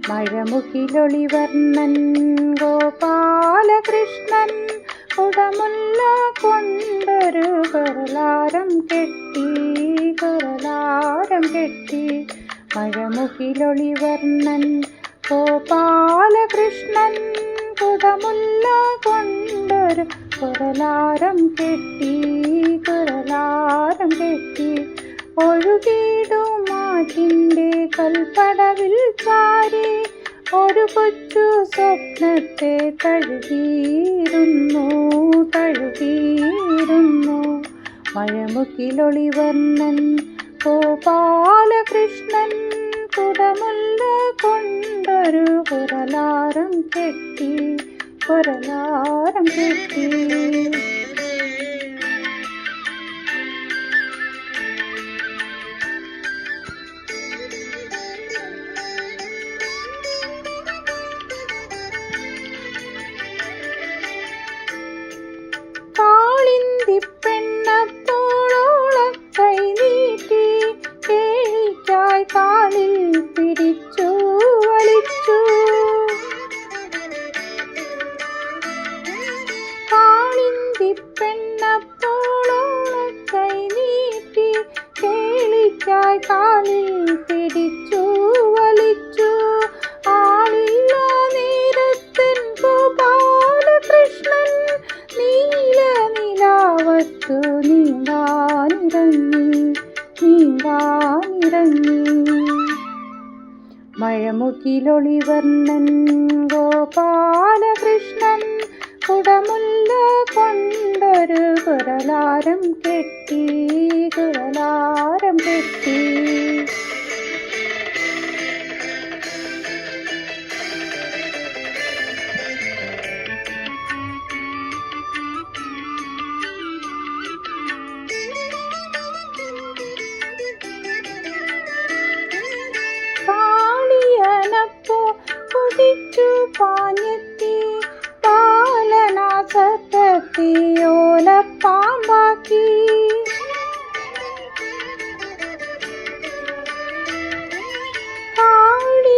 മഴമുകിലൊളിവർണ്ണൻ ഗോപാലകൃഷ്ണൻ കുടമുല്ല കൊണ്ടൊരു കുരലാരം കെട്ടി മഴമുകിലൊളിവർണ്ണൻ ഗോപാലകൃഷ്ണൻ കുടമുല്ല കൊണ്ടൊരു കുരലാരം കെട്ടി ഒഴുകിടുമാറ്റിൻ്റെ കൽപ്പടവിൽ ചാരി ഒരു കൊച്ചു സ്വപ്നത്തെ തഴുകിയിരുന്നു മഴമുകിലൊളിവർണ്ണൻ ഗോപാലകൃഷ്ണൻ കുടമുല്ല കൊണ്ടൊരു കുരലാരം കെട്ടി കാളിന്തിപ്പെണ്ണത്തോളോളം കൈ നീട്ടി കേളിക്കായി കാലിൽ പിടിച്ചു വലിച്ചു കാളിന്തിപ്പെണ്ണത്തോളോളം കൈ നീട്ടി കേളിക്കായി കാലിൽ പിടിച്ചു വലിച്ചു ആളില്ല നേരത്തൻ ഗോപാലകൃഷ്ണൻ നീല നിലാവത്തു നീന്താനിറങ്ങി മഴമുകിലൊളിവർണ്ണൻ ഗോപാലകൃഷ്ണൻ കുടമുല്ല കൊണ്ടൊരു കുരലാരം കെട്ടി കാളിയനപ്പോ കുതിച്ചു പാഞ്ഞെത്തി പാലനാസത്തെത്തി ഓലപ്പാമ്പാക്കി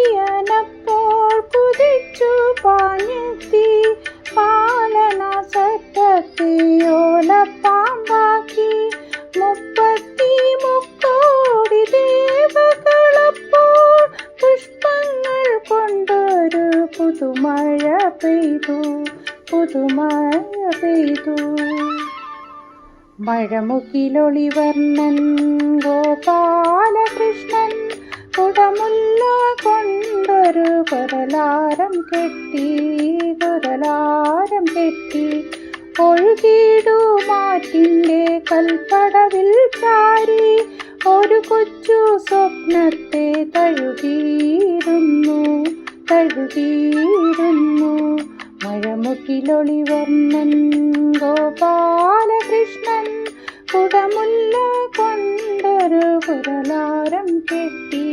കാളിയനപ്പോൾ കുതിച്ചു പാഞ്ഞെത്തി പാലനാസത്തെത്തി ഓലപ്പാമ്പാക്കി 33 ദേവകളപ്പോൾ പുഷ്പങ്ങൾ കൊണ്ടൊരു പുതുമഴ പെയ്തു മഴമുകിലൊളിവർണ്ണൻ ഗോപാലകൃഷ്ണൻ കുടമുല്ല കൊണ്ടൊരു കുരലാരം കെട്ടി ഒഴുകിടുമാറ്റിൻ്റെ കൽപ്പടവിൽ ചാരി ഒരു കൊച്ചു സ്വപ്നത്തെ തഴുകിയിരുന്നു മഴമുകിലൊളിവർണ്ണൻ ഗോപാലകൃഷ്ണൻ കുടമുല്ല കൊണ്ടൊരു കുരലാരം കെട്ടി